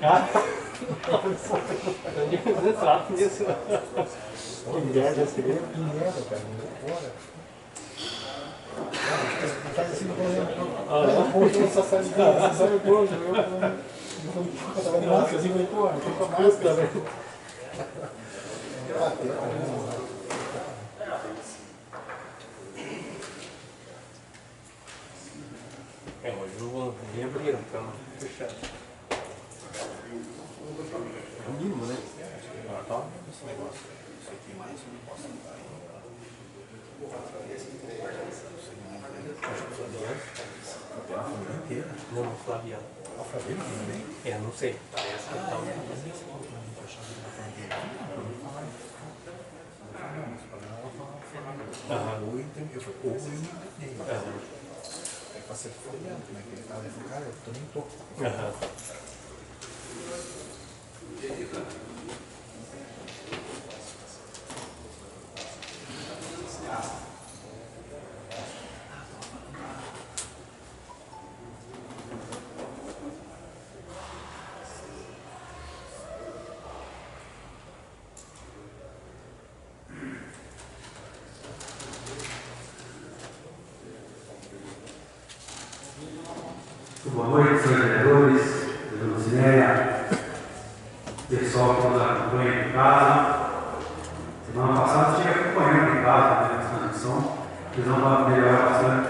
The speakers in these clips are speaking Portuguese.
cara. Exato nisso. Que merda esse aí? Que merda, cara. Fora. Faz assim, por exemplo. Essa sabe coisa. Eu tava de máscara assim, falei, pô, tô com a máscara. Hoje não vou nem abrir, então fechado. É o mínimo, né? Tá. Esse negócio. Isso aqui mais eu não posso entrar. A família inteira? Não, Flaviano. A família também? É, não sei. Parece que tá. Ou eu entendi. É pra ser folhando, né? Que ele fala, cara, eu também tô. Boa noite, senhores vereadores, dona Cineia, pessoal que nos acompanha em casa. Semana passada eu estive acompanhando em casa, nessa transmissão, eles vão melhorar bastante.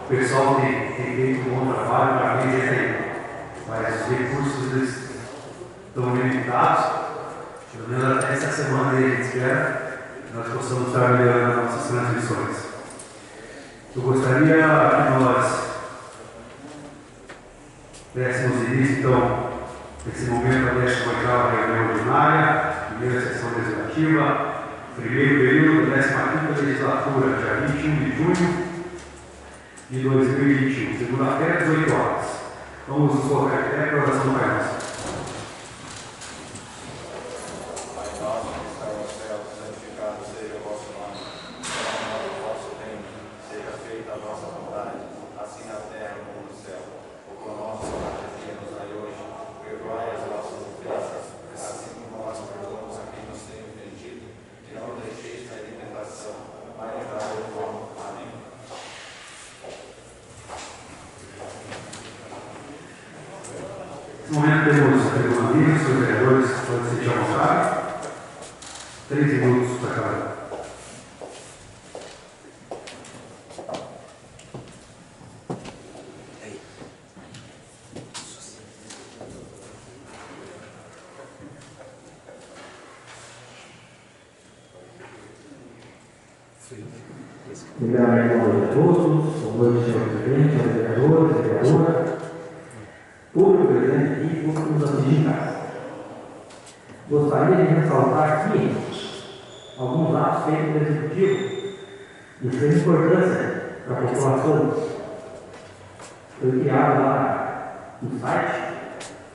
O pessoal tem feito um bom trabalho, parabéns aí, mas os recursos eles estão limitados. Pelo menos até essa semana aí a gente espera que nós possamos estar melhorando nossas transmissões. Eu gostaria que nós dessemos início, então, nesse momento, a 18ª reunião ordinária, primeira sessão legislativa, primeiro período da 15ª legislatura, dia 21 de junho de 2021, segunda-feira, 18 horas. Vamos nos colocar de pé para a oração Pai Nosso. Nesse momento temos amigos, os vereadores podem se sentir à vontade. 3 minutos para cada. Primeiramente, boa noite a todos, boa noite, senhor presidente, senhores vereadores, vereadora, público presente e público nos assiste em casa. Gostaria de ressaltar aqui alguns atos feitos pelo Executivo de extrema importância para a população. Foi criado lá no site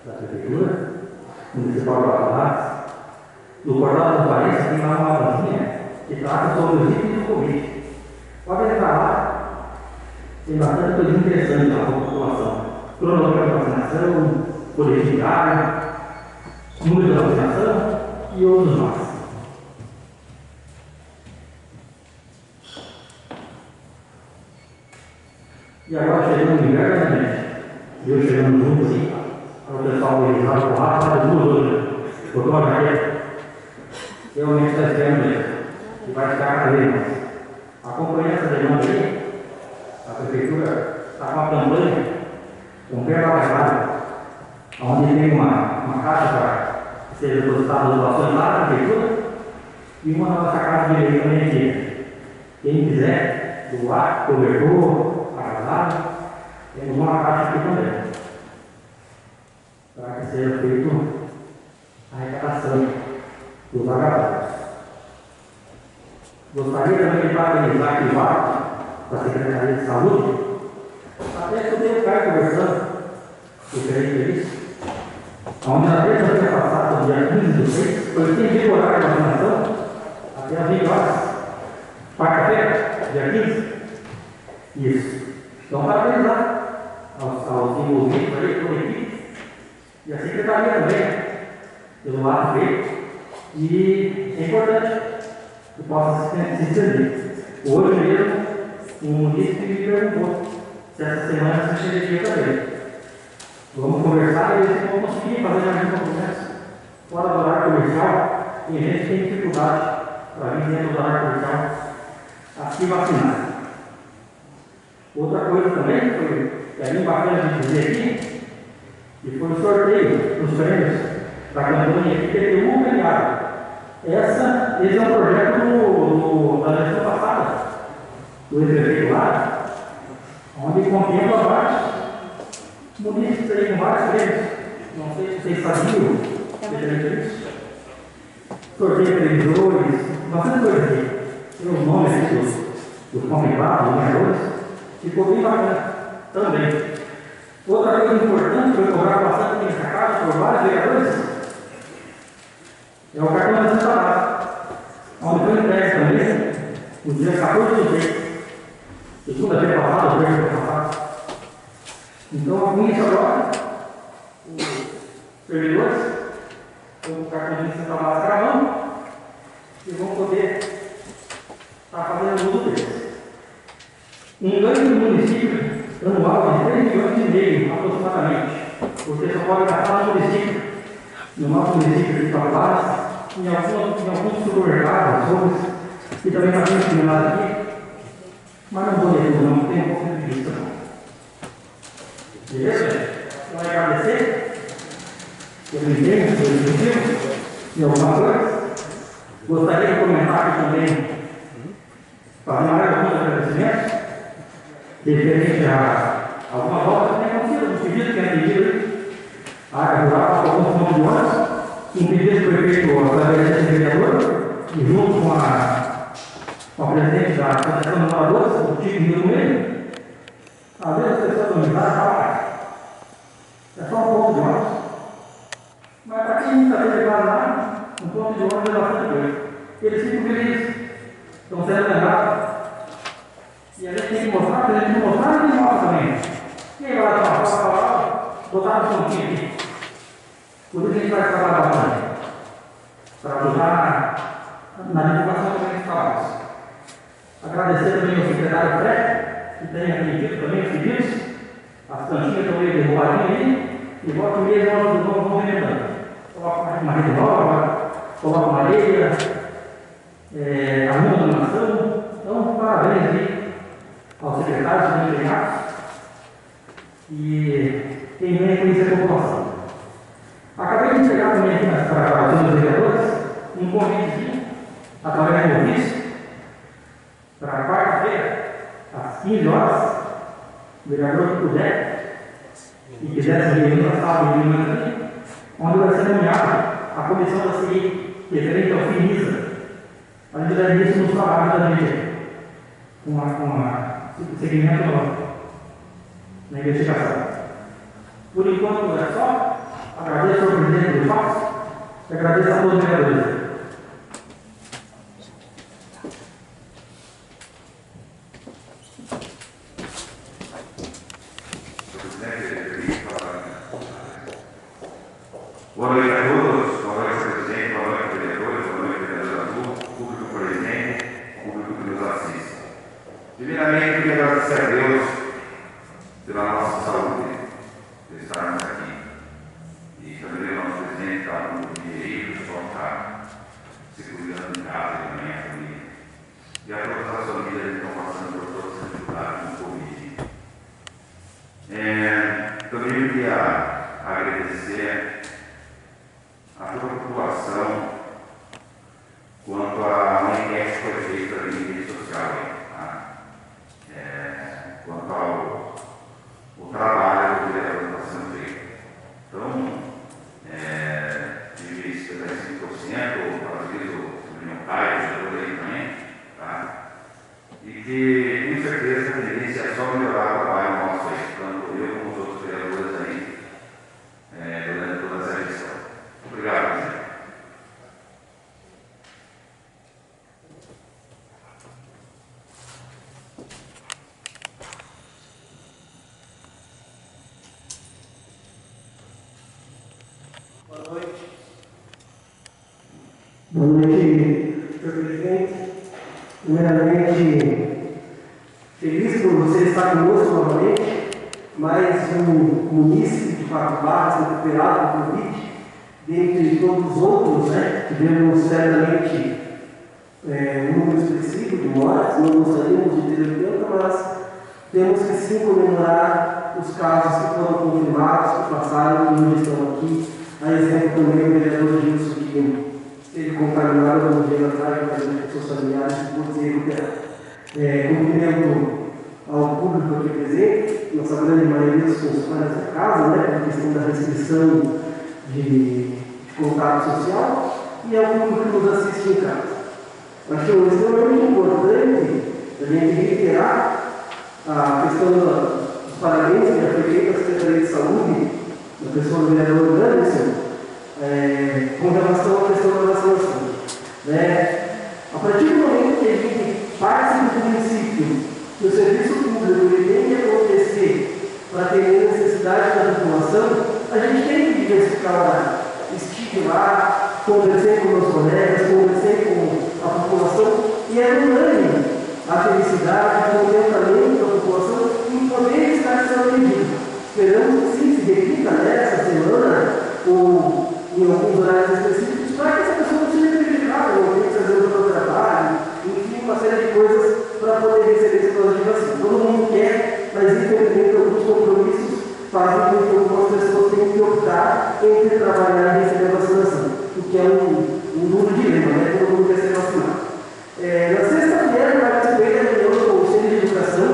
da Prefeitura Municipal de Valadares, no portal da transparência, tem lá uma abazinha que trata sobre os itens do Covid. Pode entrar lá, tem bastante coisa interessante para a população. Cronograma de vacinação, colete diário, número da vacinação e outros mais. E agora chegando no inverno, né, gente? Eu chegando junto assim, para o pessoal organizar o lado, faz 2 horas. Botou a Maria, realmente está esperando mesmo, e vai ficar cada vez mais. Acompanhando essa demanda aí, a Prefeitura está com uma campanha, comprar a levada, onde tem uma caixa para ser depositada doações lá na Prefeitura, e uma nossa casa de direito também aqui. Quem quiser doar, cobertor, agasalho, temos uma caixa aqui também, para que seja feito a arrecadação dos agasalhos. Gostaria também de parabenizar aqui o da Secretaria de Saúde, até que eu tenho ficar conversando, referente a isso, onde na terça-feira passada, dia 15 do 6, foi estendido o horário de vacinação até às 20 horas. Quarta-feira, dia 15. Isso. Então, parabenizar aos envolvidos aí, toda a equipe, E a secretaria também, pelo lado dele, e é importante que possa se estender. Hoje mesmo, um munícipe me perguntou se essa semana se chegaria também. Vamos conversar e ver se vamos conseguir fazer mais um compromisso fora do horário comercial. E a gente tem dificuldade para vir dentro do horário comercial a se vacinar. Outra coisa também que é bem bacana de dizer aqui, que foi o sorteio dos prêmios da campanha IPTU Ganhado. Esse é um projeto da gestão passada, do ex-prefeito lá, onde contempla vários munícipes aí com vários prêmios. Não sei se vocês sabiam disso. Sorteio de televisores, bastante coisa aqui. Tem os nomes dos contemplados, dos ganhadores. Ficou bem bacana também. Outra coisa importante, foi cobrar bastante destacado por vários vereadores, é o cartão da Santa Básica, onde foi entregue também no dia 14 de janeiro, segunda-feira passada, ou terça-feira passada. Então, com isso agora, os servidores estão com o cartão da Santa Básica na mão e vão poder estar fazendo uso deles. Um ganho do município anual de 3,5 milhões aproximadamente, porque só pode gastar no município, no nosso município de Palavras, em alguns supermercados, açougues, que também está bem discriminado aqui, mas não vou ler tudo, não tem um ponto de vista. Beleza? Então, agradecer pelo empenho, pelo incentivo e alguma coisa. Gostaria de comentar aqui também, fazer mais alguns agradecimentos referente a algumas obras que têm acontecido, os pedidos que têm atendido a área rural, alguns pontos de ônibus, um pedido que foi feito através desse vereador, e junto com a presidente da Associação de Moradores, o Tico Rio do Meio, às vezes as pessoas não me falam, é só um ponto de ônibus, mas para quem nunca teve quase nada, um ponto de ônibus é bastante coisa. Eles ficam felizes, estão sendo lembrados. E a gente tem que mostrar, porque a gente não mostrar, e mostra também. Quem vai lá tomar palavra, botar no pontinho aqui. Por isso a gente vai trabalhar bastante. Para ajudar na divulgação também dos trabalhos. Agradecer também ao secretário Fred, que tem atendido também os pedidos. As cantinhas estão meio derrubadinhas ali. E volta e meia nós vamos movimentando. Coloca uma rede nova, coloca uma areia, arruma a iluminação. Então, parabéns aí aos secretários, aos empregados, e quem vem conhecer a população. Acabei de entregar também aqui para os meus vereadores um convitezinho, através do ofício, para quarta-feira, às 15 horas, o vereador que puder, e quiser se reunir na sala de reunião aqui, onde vai ser nomeada a comissão da CI, referente ao FINISA, para a gente dar início nos trabalhos da gente, com segmento na investigação. Por enquanto é só. Agradeço ao presidente do FAPS e agradeço a todos os vereadores. Boa noite a todos, boa noite, presidente, boa noite, vereadores, boa noite, vereador Azul, público presente, público que nos assiste. Primeiramente, quero agradecer a Deus pela nossa saúde, por estarmos aqui. E também o nosso presidente está no dinheiro, o pessoal está se cuidando em casa e também a família. E a todas as famílias que estão passando por todas as dificuldades com o Covid. Também eu queria agradecer a toda a população quanto à enquete que foi feita em rede social, tá? Quanto ao trabalho que o vereador está sendo feito. Então, tive 75%, às vezes o meu pai, o vereador aí também, tá? E que, com certeza, a tendência é só melhorar o trabalho nosso aí, tanto eu como os outros vereadores aí, durante toda essa gestão. Obrigado, presidente. Primeiramente, feliz por você estar conosco novamente, mais um munícipe de Quatro Barras recuperado do Covid, dentre todos os outros, né? Tivemos certamente um número expressivo de mortes, não gostaríamos de ter 80, mas temos que sim comemorar os casos que foram confirmados, que passaram e hoje estão aqui. A exemplo também do vereador Gilson, que esteve contaminado há um dia atrás, com seus familiares, que pôde ser recuperado. Cumprimento ao público aqui presente, nossa grande maioria dos funcionários da casa, né, por questão da restrição de contato social, e ao público que nos assiste em casa. Acho extremamente importante a gente reiterar a questão dos parabéns que já foi feita à Secretaria de Saúde, da pessoa do vereador Anderson, com relação à questão da vacinação. Né? A partir do momento que a gente parte do princípio que o serviço público ele tem que acontecer para ter necessidade da população, a gente tem que diversificar o horário. Estive lá, conversei com meus colegas, conversei com a população, e é unânime a felicidade, o contentamento da população em poder estar sendo atendido. Esperamos que sim se repita nessa semana ou em alguns horários específicos para que essa pessoa não seja prejudicada, não tenha que fazer o seu trabalho, enfim, uma série de coisas para poder receber esse plano de vacina. Todo mundo quer, mas infelizmente alguns compromissos fazem com que algumas pessoas tenham que optar entre trabalhar e receber a vacinação, o que é um duro dilema, né? Todo mundo quer ser vacinado. Na sexta-feira, participei da reunião do Conselho de Educação,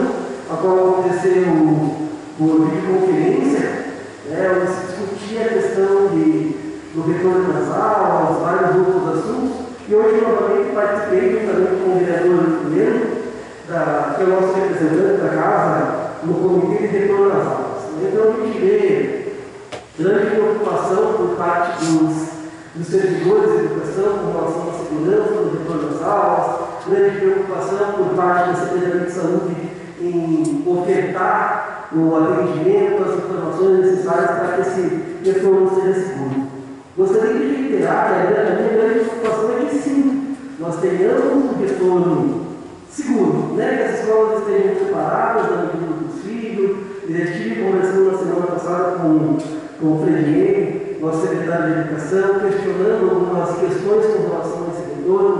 a qual aconteceu por videoconferência, onde se discutia a questão do retorno das aulas, vários outros assuntos, e hoje novamente participei juntamente com o vereador Leandro, que é o nosso representante da casa, no Comitê de Retorno das Aulas. Então a gente vê grande preocupação por parte dos servidores de educação com relação à segurança do retorno das aulas, grande preocupação por parte da Secretaria de Saúde em ofertar o atendimento, as informações necessárias para que esse retorno seja seguro. Gostaria de reiterar que a minha grande preocupação é que sim, nós tenhamos um retorno seguro, né? Que as escolas estejam separadas da medida do possível. Eu estive conversando na semana passada com o Freire, nosso secretário de Educação, questionando algumas questões com relação a esse retorno.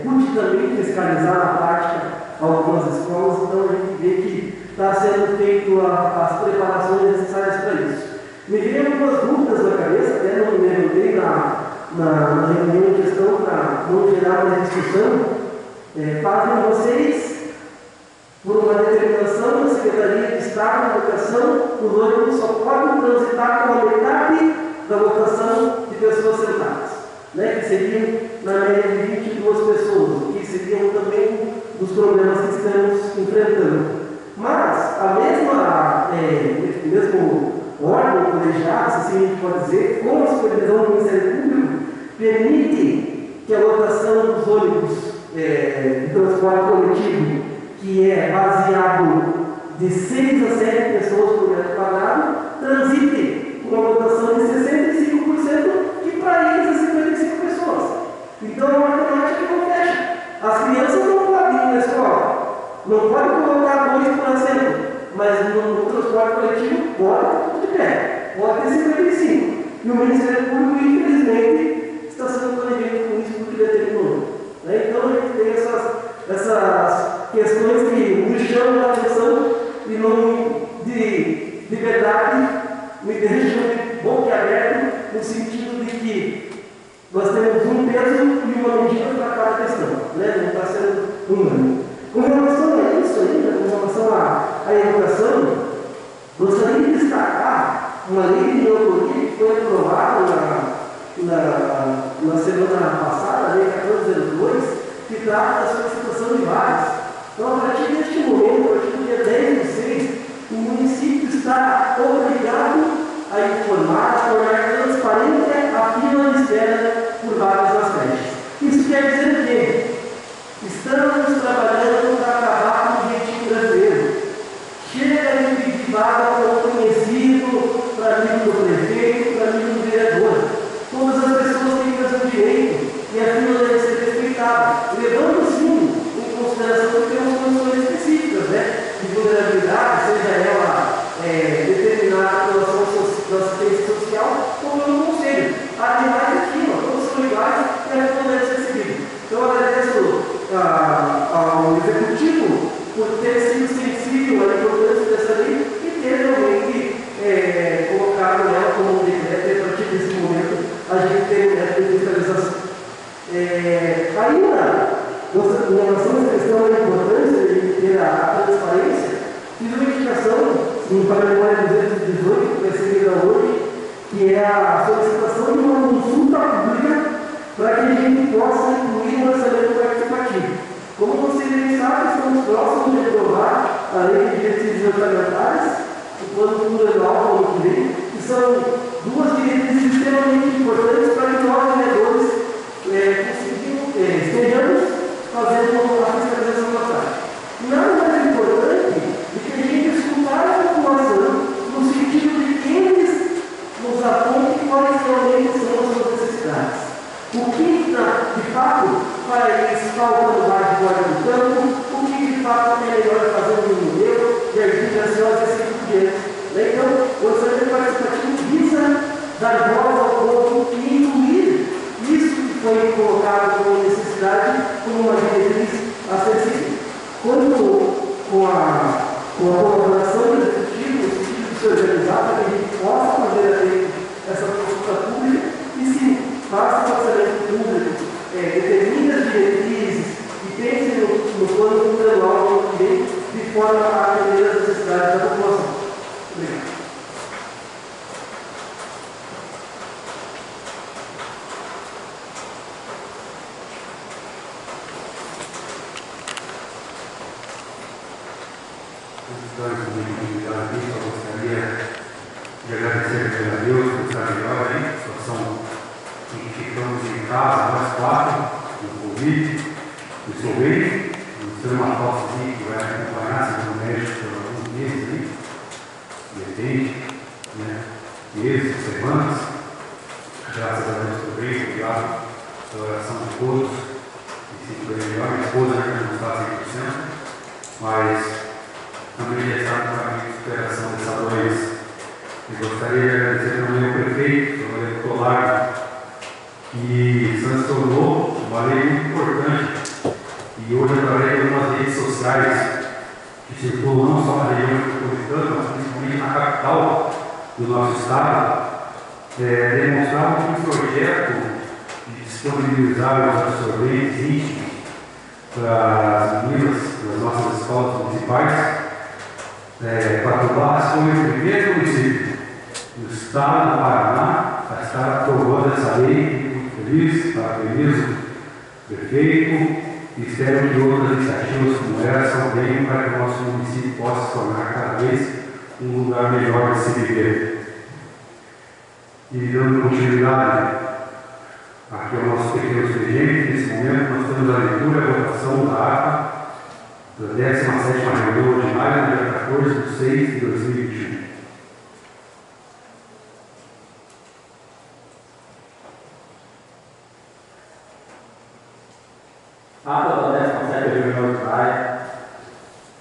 Pude também fiscalizar na prática algumas escolas, então a gente vê que está sendo feito as preparações necessárias para isso. Me veio algumas dúvidas na cabeça, até não me levantei na reunião em questão para não gerar uma discussão. Fazem vocês, por uma determinação da Secretaria de Estado de Educação, os ônibus só podem transitar com a metade da lotação de pessoas sentadas, né? Que seriam, na média, de 22 pessoas, que seriam também dos problemas que estamos enfrentando. Mas a mesmo órgão colegiado, se assim a gente pode dizer, com a supervisão do Ministério Público, permite que a lotação dos ônibus de transporte coletivo, que é baseado de 6 a 7 pessoas por metro quadrado, transite com uma lotação de 65%, que para eles é 55 pessoas. Então a matemática não fecha. As crianças não podem ir na escola, não pode colocar 2 por assento, mas no transporte coletivo pode de pé, pode ter 55. E o Ministério Público, infelizmente, está sendo conivente com isso porque determinou. Então a gente tem essas questões que nos chamam a atenção e não de verdade me deixam de boca aberta no sentido de que nós temos um peso e uma medida para cada questão, né? Não está sendo unânime. Com relação a isso ainda, com relação à educação, gostaria de destacar uma lei de autoria que foi aprovada na semana passada, a Lei 1402, que trata da solicitação de vagas. Então, a partir deste momento, a partir do dia 10/6, o município está obrigado a informar, a tornar transparente a fila de espera por vagas nas creches. Isso quer dizer que estamos trabalhando para acabar com o jeitinho brasileiro. Chega de pedir vaga para o conhecido, para amigo do prefeito, para amigo do vereador. Todas as pessoas têm o mesmo direito e a fila deve ser respeitada, levando sim ao Executivo por ter sido sensível à importância dessa lei e ter realmente colocado ela como um decreto, e a partir desse momento a gente tem um método de fiscalização. Ainda, em relação a essa questão da importância de ter a transparência, fiz uma indicação em Paraná 218, que vai ser lida hoje, que é a solicitação de uma consulta pública para que a gente possa incluir um orçamento participativo. Como vocês bem sabem, estamos próximos de aprovar a Lei de Diretrizes Orçamentárias, o Plano Plurianual do ano que vem, que são duas diretrizes extremamente importantes para que nós, vereadores, estejamos fazendo a fiscalização da prática. Nada mais importante do que a gente escutar a população no sentido de que eles nos apontem quais realmente são as suas necessidades. O que, de fato, faz falta no bairro de Guarda do Campo, o que, de fato, é melhor fazer um museu, jardim graciosa e assim por diante. Então, o orçamento participativo visa dar voz ao povo e incluir isso que foi colocado como necessidade, como uma diretriz a ser seguida. Quanto com a colaboração do Executivo, no sentido de se organizar para que a gente possa fazer essa consulta pública e sim, faça o orçamento público, determine as diretrizes e pense no plano plurianual do ano que vem, de forma a atender as necessidades da população. Obrigado. Eu gostaria de agradecer a Deus por estar melhor aí, situação em que ficamos em casa, nós quatro, no Covid, estou bem, temos uma falsazinha que vai acompanhar, se não mexe por alguns meses aí, de repente, né, meses, semanas, graças a Deus estou bem, obrigado pela oração de todos, e sinto bem melhor, minha esposa não está 100%, mas também já está no caminho de superação dessa doença. E gostaria de agradecer também ao prefeito, ao Leandro Largo, que sancionou uma lei muito importante. E hoje, através de algumas redes sociais, que circulam não só na região metropolitana, mas principalmente na capital do nosso estado, demonstravam que o projeto de disponibilizar os absorventes íntimos para as meninas das nossas escolas municipais, Quatro Barras foi o primeiro município do estado do Paraná a estar aprovando essa lei. Muito feliz, parabenizo o prefeito e espero que outras iniciativas como essa venham para que o nosso município possa se tornar cada vez um lugar melhor de se viver. E dando continuidade aqui ao nosso pequeno expediente, nesse momento nós temos a leitura e a votação da ata da 17ª reunião ordinária, no dia 14/6/2021. Ata da 17ª reunião ordinária,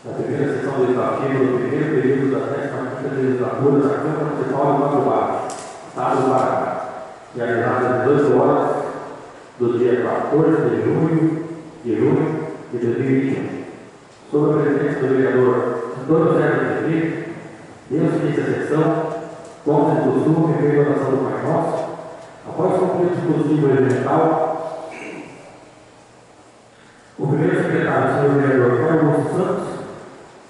da primeira sessão legislativa do primeiro período da 15ª legislatura da Câmara Municipal de Quatro Barras, Estado do Paraná, realizada às 18 horas do dia 14 de junho de 2021. Sob a presidência do vereador Antônio Sérgio Felipe, Deus inicia a sessão, consta de costume e realização do Pai Nosso, após concluir o dispositivo regimental, o primeiro secretário, o senhor vereador Paulo Augusto Santos,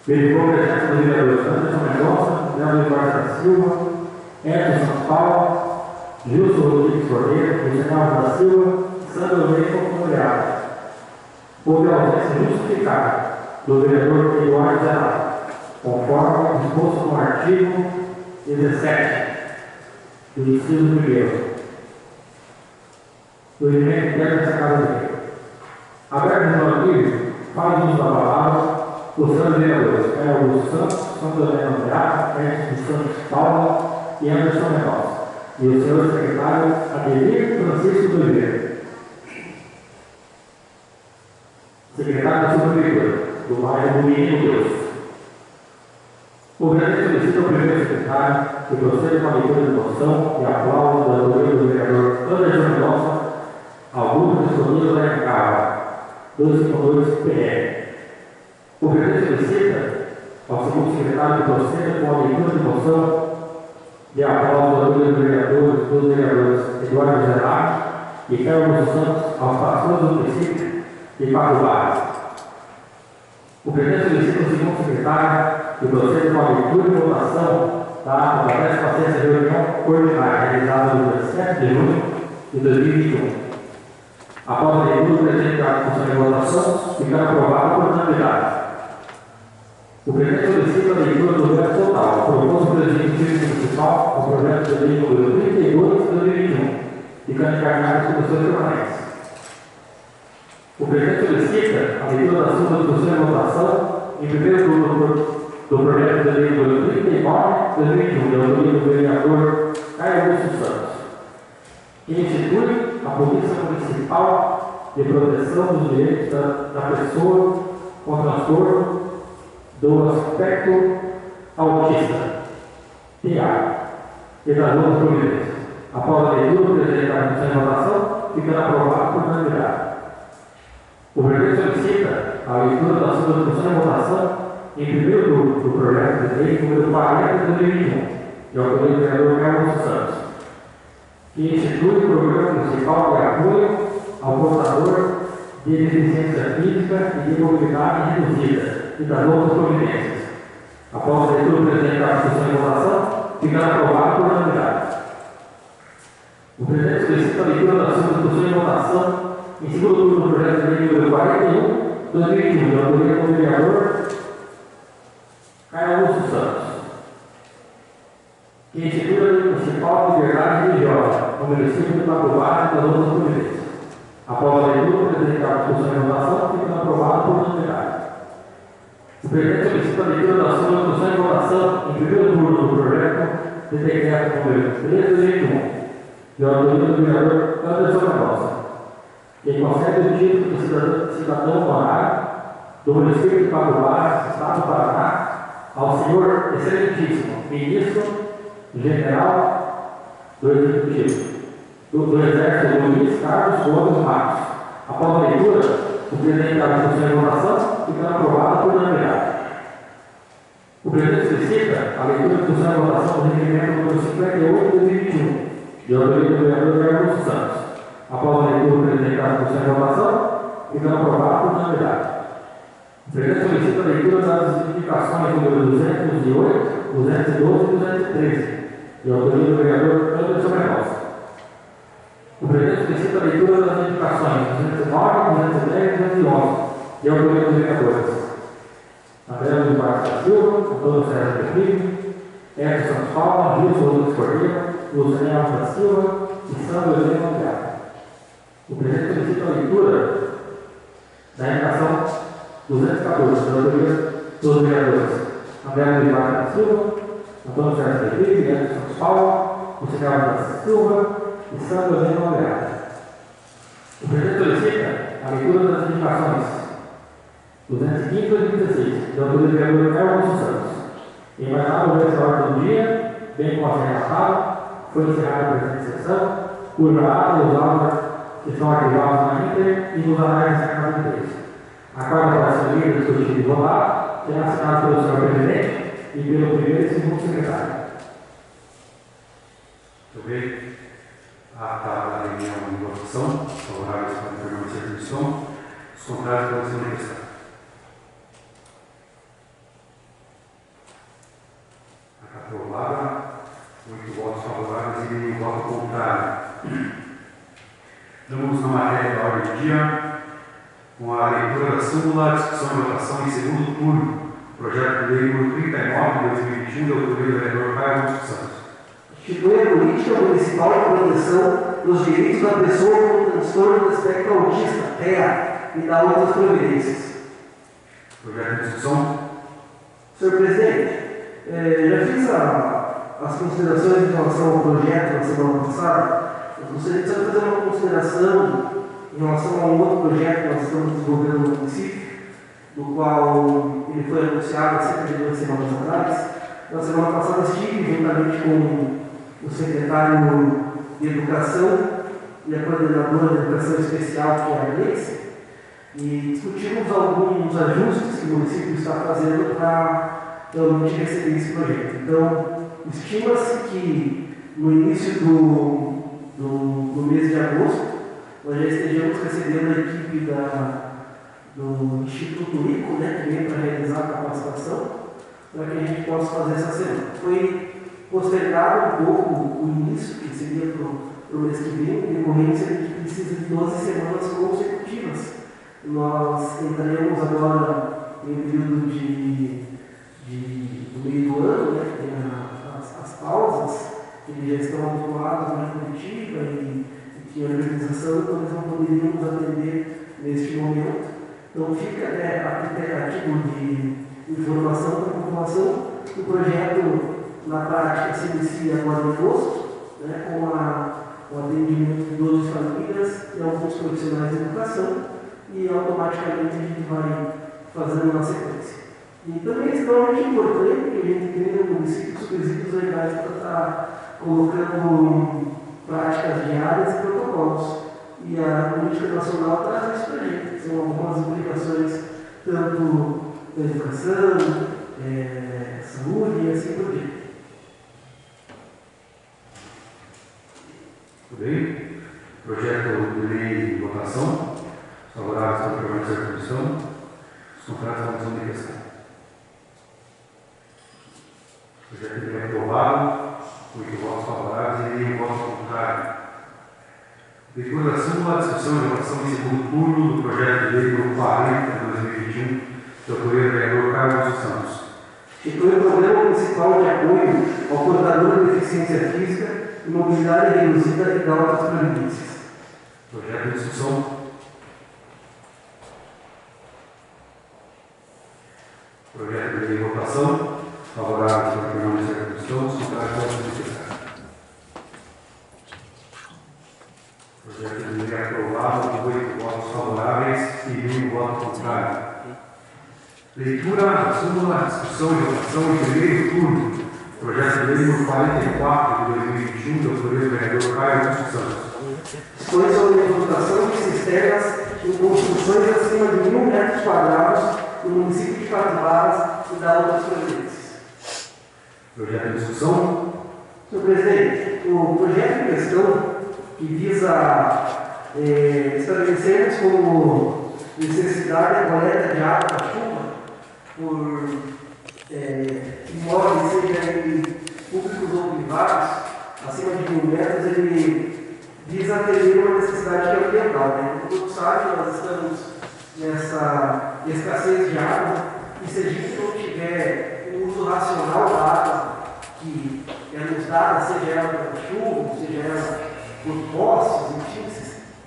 verificou a presença dos vereadores Anderson Mendonça, Leandro Eduardo da Silva, Edson São Paulo, Gilson Rodrigues Cordeiro, Reginaldo da Silva, Sandro Leite Comunidade. Houve a ausência justificada do vereador Eduardo Zé, conforme disposto no artigo 17 do inciso 1º do regimento interno dessa Casa de Lei. Aberto no artigo, faz uso da palavra os senhores vereadores Augusto Santos, Sandro Leite, Edson Santos Paula e Anderson Mendonça, e o senhor secretário Ademir Francisco do Oliveira, secretário da Subprefeitura do bairro do Menino Deus. O vereador solicita ao primeiro secretário que proceda com a leitura de moção e aplauso da autoria do vereador Anderson Mendonça ao grupo disponível da Câmara 252 PR. O presidente solicita ao segundo secretário que proceda com a leitura de moção de aplauso dos vereadores Eduardo Zerati e Carlos Santos aos pastores do município de Pato Barros. O presidente solicita ao segundo secretário que proceda com a leitura e votação da ata da 16ª reunião ordinária realizada no dia 7 de junho de 2021. Após a leitura, o presidente da discussão e votação ficará aprovado por unanimidade. O presidente solicita a leitura do veto total, proposto pelo Executivo Municipal ao projeto de lei número 32 de 2021, ficando encaminhado às comissões permanentes. O presidente solicita a leitura da sua discussão e votação em primeiro turno do projeto de lei número 39 de 2021, de autoria do vereador Caio Augusto Santos, que institui a Polícia Municipal de Proteção dos Direitos da Pessoa com transtorno do aspecto autista, PA, e das outras providências. Após a leitura, o presidente da comissão de votação ficará aprovado por unanimidade. O presidente solicita a leitura da sua discussão e votação em primeiro turno do projeto de lei número 40 de 2021, de autoria do vereador Carlos Santos, que institui o Programa Municipal de Apoio ao Portador de Deficiência Física e de Mobilidade Reduzida e das outras providências. Após a leitura do presidente da discussão e votação, ficará aprovado por unanimidade. O presidente solicita a leitura da sua discussão e votação em segundo turno do projeto de lei número 41 de 2021, de autoria do vereador Caio Augusto Santos, que institui a Lei Municipal de Liberdade Religiosa no município de Pato Barros e das outras providências. Após a leitura, o presidente da discussão e votação fica aprovado por unanimidade. O presidente solicita a leitura da sua discussão e votação em primeiro turno do projeto de decreto número 13 de 2021, de autoria do vereador Anderson Mendonça, que concede o título de cidadão honorário do município de Pato Barros, Estado do Paraná, ao senhor excelentíssimo ministro general do Executivo do Exército Luiz Carlos Gomes Matos. Após a leitura, o presidente da discussão e votação ficará aprovado por unanimidade. O presidente solicita a leitura, discussão e votação do requerimento número 58 de 2021, de autoria do vereador Carlos Santos. Após a leitura, o presidente da discussão e votação ficará aprovado por unanimidade. O presidente solicita a leitura das indicações número 208, 212 e 213, de autoria do vereador Anderson Mendonça. O presidente solicita a leitura das indicações 209, 210 e 211, de autoria dos vereadores André Luiz Marques da Silva, Antônio César de Filho, Edson Santos Paula, Gilson Rodrigues Cordeiro, Luciano Alves da Silva e Sandro Helena André. O presidente solicita a leitura da indicação 214, da autoria dos vereadores André Luiz Marques da Silva, Antônio César de Filho, Edson Santos Paula, Luciano Alves da Silva e Sandro Helena André. O presidente solicita a leitura das indicações 215 e 216, de autoria do vereador Carlos Santos. Embarcado o essa ordem do dia, bem como a relatada, foi encerrada a presente sessão, cuja ata e os autos que são arquivados na íntegra e nos anais da Câmara de Leis. A quarta parte livre, discutida e votada será assinada pelo senhor presidente e pelo primeiro e segundo secretário. Muito bem. A ata da reunião de votação, favoráveis para permanecer em comissão, os contrários podem ser manifestados. Aprovada, 8 votos favoráveis e nenhum voto contrário. Estamos na matéria da ordem do dia, com a leitura da súmula, discussão e votação em segundo turno, projeto de lei número 39 de 2021, de autoria do vereador Caio Augusto Santos. Institui a política municipal de proteção dos direitos da pessoa com transtorno do espectro autista, TEA, e da outras providências. Projeto de discussão. Senhor presidente, já fiz as considerações em relação ao projeto na semana passada. Eu gostaria de só fazer uma consideração em relação a um outro projeto que nós estamos desenvolvendo no município, do qual ele foi anunciado há cerca de 2 semanas atrás. Na semana passada estive juntamente com o secretário de Educação e a coordenadora de Educação Especial, que é a Alex, E discutimos alguns ajustes que o município está fazendo para realmente receber esse projeto. Então, estima-se que no início do mês de agosto, nós já estejamos recebendo a equipe do Instituto ICO, né, que vem para realizar a capacitação, para que a gente possa fazer essa semana. Foi postergado um pouco o início, que seria para o mês que vem, em decorrência de que precisa de 12 semanas consecutivas. Nós entraremos agora em período do meio do ano, né, que tem as pausas, que já estão habituados na coletiva e que a organização, então eles não poderíamos atender neste momento. Então fica a título de informação para a população. O projeto, na prática, se inicia agora em agosto, né, com o atendimento de 12 famílias e alguns profissionais de educação, e automaticamente a gente vai fazendo na sequência. E também é extremamente importante que a gente tenha no município os presídios legais para estar colocando práticas diárias e protocolos. E a política nacional traz isso para a gente. São algumas implicações tanto da educação, saúde e assim por diante. Tudo bem? Projeto de lei de votação. Favoráveis para permanecer na comissão. Os contrários à moção de questão. O projeto de lei aprovado. 8 votos favoráveis e nenhum voto contrário. Leitura da súmula, discussão e votação em segundo turno do projeto de lei número 40 de 2021, do autoria do vereador Carlos Santos. Institui o Programa Municipal de Apoio ao Portador de Deficiência Física e Mobilidade Reduzida e de Altas Previdências. Projeto de discussão. Projeto de lei em votação. Favorável para permanecer na comissão. Os contrários à solicitar. Projeto de lei aprovado com 8 votos favoráveis e nenhum voto contrário. Leitura da súmula, discussão e votação em primeiro turno. Projeto de lei número 44 de 2021, do autoria do vereador Carlos Santos. Dispõe sobre a implantação de cisternas em construções acima de 1.000 metros quadrados no município de Quatro Barras e da Altas Previdências. Projeto de discussão. Senhor presidente, o projeto em questão, que visa estabelecermos como necessidade a coleta de água da chuva por imóveis, seja públicos ou privados, acima de 1.000 metros, ele visa atender uma necessidade que é ambiental. Né? Como todos sabem, nós estamos nessa escassez de água, e se a gente não tiver o uso racional da água que é nos dada, seja ela pela chuva, seja ela por poços, enfim,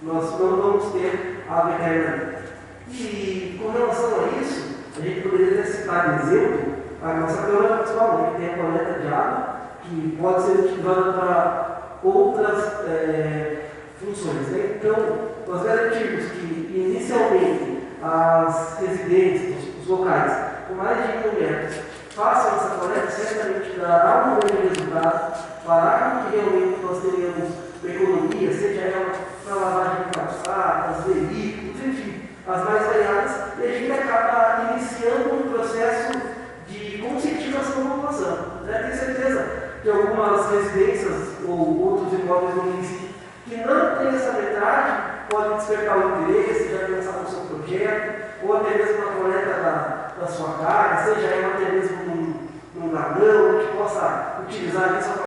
nós não vamos ter água eternamente. E com relação a isso, a gente poderia citar exemplo a nossa Câmara Municipal, que tem a coleta de água, que pode ser utilizada para outras funções. Né? Então, nós garantimos que, inicialmente, as residências, os locais com mais de 1.000 metros, façam essa coleta, certamente dará um bom resultado, fará com que realmente nós tenhamos uma economia, seja ela para lavagem de calçadas, veículos, enfim, as mais variadas, e a gente acaba iniciando um processo de conscientização da população. Né? Tenho certeza que algumas residências ou outros imóveis no município que não têm essa metragem podem despertar o interesse, já pensar no seu projeto, ou até mesmo na coleta da sua casa, seja ela até mesmo num ladrão, que possa utilizar isso